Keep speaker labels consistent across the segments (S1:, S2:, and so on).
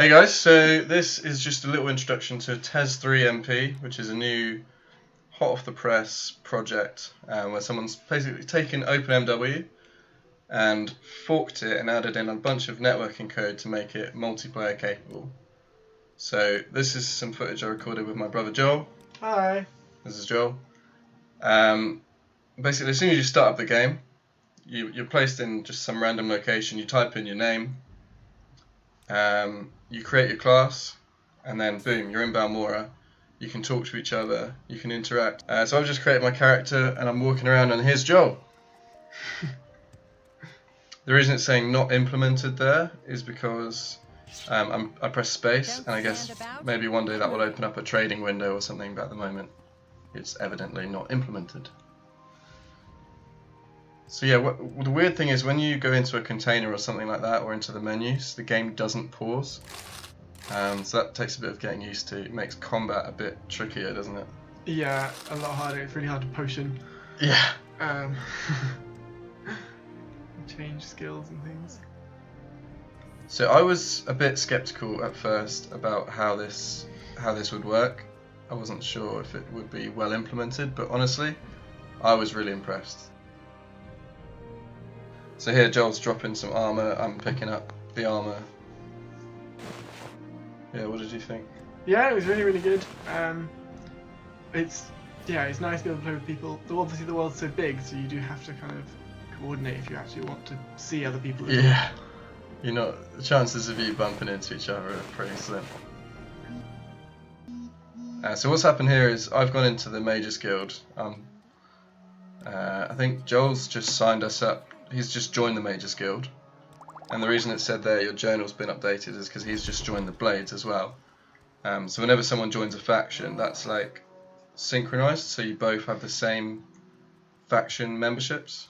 S1: Hey guys, so this is just a little introduction to TES 3 MP, which is a new hot off the press project where someone's basically taken OpenMW and forked it and added in a bunch of networking code to make it multiplayer capable. So this is some footage I recorded with my brother Joel.
S2: Hi.
S1: This is Joel. Basically, as soon as you start up the game, you're placed in just some random location. You type in your name, you create your class, and then boom, you're in Balmora. You can talk to each other, you can interact. So I've just created my character and I'm walking around and here's Joel. The reason it's saying not implemented there is because I press space, and I guess maybe one day that will open up a trading window or something, but at the moment it's evidently not implemented. So yeah, the weird thing is when you go into a container or something like that, or into the menus, the game doesn't pause. So that takes a bit of getting used to. It makes combat a bit trickier, doesn't it?
S2: Yeah, a lot harder. It's really hard to potion.
S1: Yeah.
S2: Change skills and things.
S1: So I was a bit skeptical at first about how this would work. I wasn't sure if it would be well implemented, but honestly, I was really impressed. So here Joel's dropping some armor, I'm picking up the armor. Yeah, what did you think?
S2: Yeah, it was really, really good. It's nice to be able to play with people. Obviously the world's so big, so you do have to kind of coordinate if you actually want to see other people as well.
S1: Yeah. The chances of you bumping into each other are pretty slim. So what's happened here is I've gone into the Mages Guild. I think Joel's just signed us up. He's just joined the Mages Guild, and the reason it said there your journal's been updated is because he's just joined the Blades as well. So whenever someone joins a faction, that's like synchronized, so you both have the same faction memberships.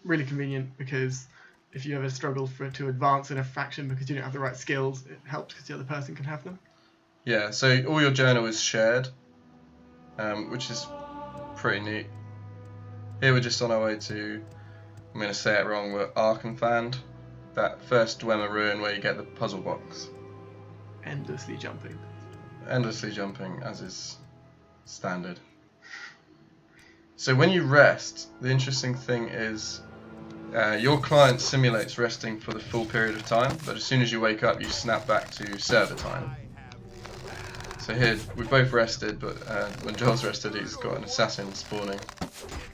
S2: Really convenient, because if you ever struggle to advance in a faction because you don't have the right skills, it helps because the other person can have them.
S1: Yeah, so all your journal is shared, which is pretty neat. Here we're just on our way to, I'm going to say it wrong, but Arkngthand, that first Dwemer ruin where you get the puzzle box.
S2: Endlessly jumping.
S1: Endlessly jumping, as is standard. So when you rest, the interesting thing is your client simulates resting for the full period of time, but as soon as you wake up you snap back to server time. So here, we've both rested, but when Joel's rested he's got an assassin spawning.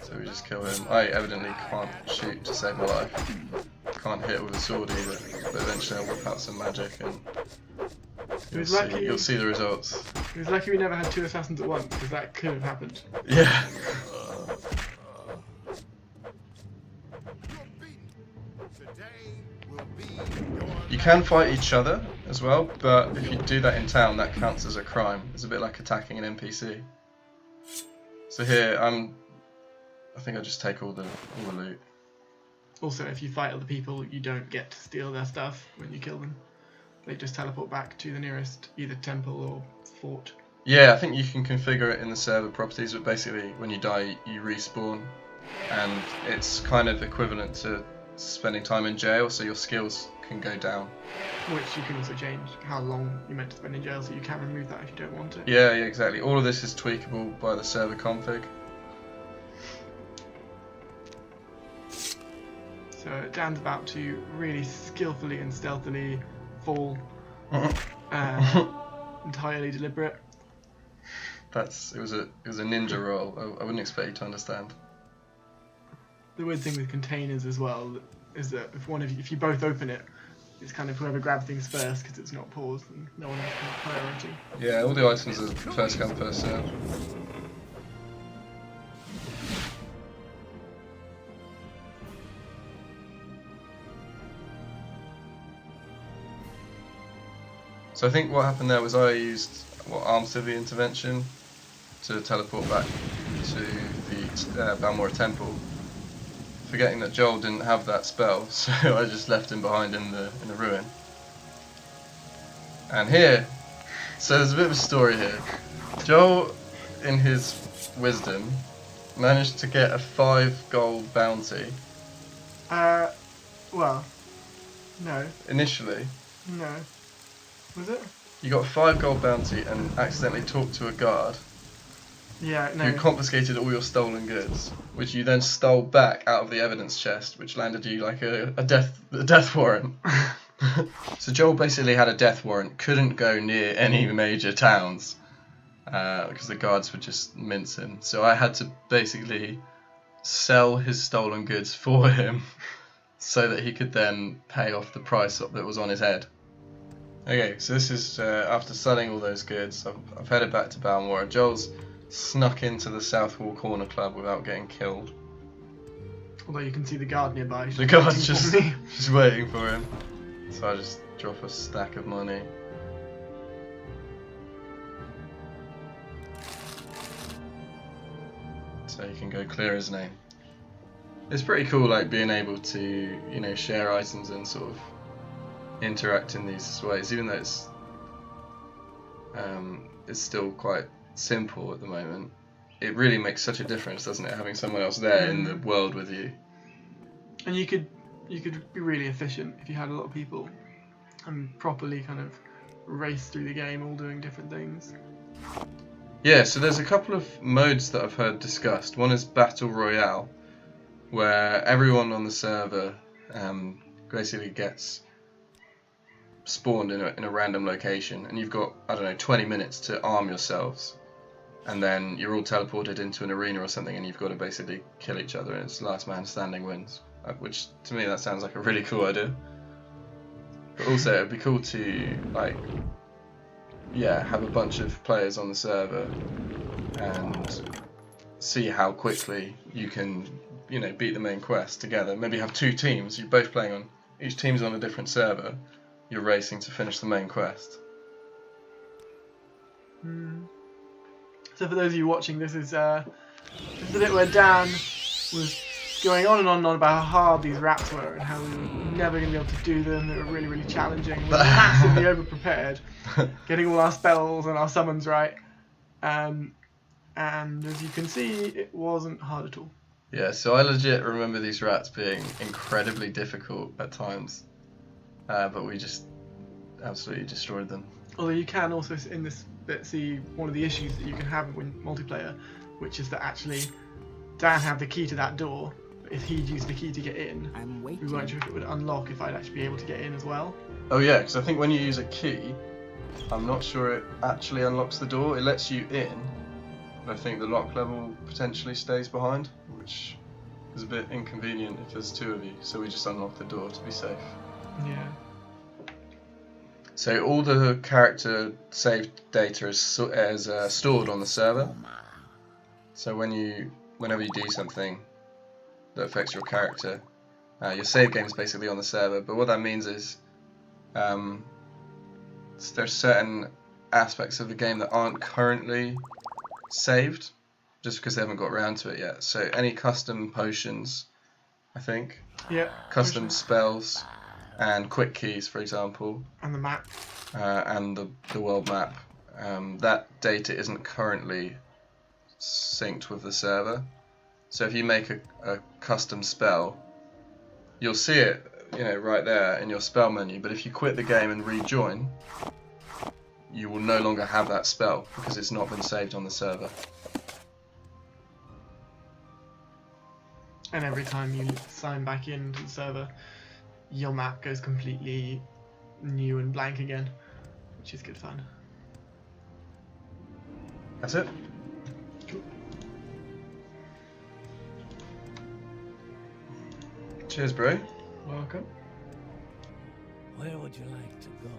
S1: So we just kill him. I evidently can't shoot to save my life. Can't hit with a sword either, but eventually I'll whip out some magic and you'll see the results.
S2: It was lucky we never had two assassins at once, because that could have happened.
S1: Yeah. You can fight each other as well, but if you do that in town, that counts as a crime. It's a bit like attacking an NPC. So here, I think I just take all the loot.
S2: Also, if you fight other people, you don't get to steal their stuff when you kill them. They just teleport back to the nearest either temple or fort.
S1: Yeah, I think you can configure it in the server properties, but basically when you die, you respawn. And it's kind of equivalent to spending time in jail, so your skills can go down.
S2: Which you can also change how long you're meant to spend in jail, so you can remove that if you don't want it.
S1: Yeah, exactly. All of this is tweakable by the server config.
S2: So Dan's about to really skillfully and stealthily fall. Entirely deliberate.
S1: It was a ninja roll. I wouldn't expect you to understand.
S2: The weird thing with containers as well is that if you both open it, it's kind of whoever grabs things first because it's not paused and no one else can have priority.
S1: Yeah, all the items are first come, first served. So I think what happened there was I used Armed Civvy Intervention to teleport back to the Balmora Temple, forgetting that Joel didn't have that spell, so I just left him behind in the ruin. And here, so there's a bit of a story here. Joel, in his wisdom, managed to get a 5 gold bounty.
S2: Well, no.
S1: Initially.
S2: No. Was it?
S1: You got a 5 gold bounty and accidentally talked to a guard
S2: Yeah, no.
S1: who confiscated all your stolen goods, which you then stole back out of the evidence chest, which landed you like a death warrant. So Joel basically had a death warrant, couldn't go near any major towns because the guards would just mince him. So I had to basically sell his stolen goods for him so that he could then pay off the price that was on his head. Okay, so this is after selling all those goods, I've headed back to Balmora. Joel's snuck into the South Wall Corner Club without getting killed.
S2: Although you can see the guard nearby.
S1: The guard's just waiting for him. So I just drop a stack of money. So you can go clear his name. It's pretty cool, like being able to, you know, share items and sort of interact in these ways, even though it's still quite simple at the moment. It really makes such a difference, doesn't it, having someone else there in the world with you.
S2: And you could be really efficient if you had a lot of people and properly kind of race through the game, all doing different things.
S1: Yeah, so there's a couple of modes that I've heard discussed. One is Battle Royale, where everyone on the server basically gets spawned in a random location, and you've got, I don't know, 20 minutes to arm yourselves, and then you're all teleported into an arena or something, and you've got to basically kill each other, and it's last man standing wins. Which to me that sounds like a really cool idea. But also it'd be cool to have a bunch of players on the server and see how quickly you can, you know, beat the main quest together. Maybe have 2 teams, you're both playing on, each team's on a different server, you're racing to finish the main quest.
S2: So for those of you watching, this is the bit where Dan was going on and on and on about how hard these rats were and how we were never going to be able to do them. They were really, really challenging. We were massively over-prepared, getting all our spells and our summons right. And as you can see, it wasn't hard at all.
S1: Yeah, so I legit remember these rats being incredibly difficult at times, but we just absolutely destroyed them.
S2: Although you can also, in this bit, see one of the issues that you can have in multiplayer, which is that actually Dan had the key to that door. If he'd used the key to get in, we weren't sure if it would unlock if I'd actually be able to get in as well.
S1: Oh yeah, because I think when you use a key, I'm not sure it actually unlocks the door. It lets you in, but I think the lock level potentially stays behind, which is a bit inconvenient if there's 2 of you, so we just unlock the door to be safe.
S2: Yeah.
S1: So all the character saved data is stored on the server. So whenever you do something that affects your character, your save game is basically on the server. But what that means is there's certain aspects of the game that aren't currently saved, just because they haven't got around to it yet. So any custom potions, I think, custom spells, and quick keys, for example,
S2: and the map,
S1: and the world map, that data isn't currently synced with the server. So if you make a custom spell, you'll see it, you know, right there in your spell menu, but if you quit the game and rejoin, you will no longer have that spell because it's not been saved on the server.
S2: And every time you sign back into the server, your map goes completely new and blank again, which is good fun.
S1: That's it.
S2: Cool.
S1: Cheers, bro.
S2: Welcome.
S3: Where would you like to go?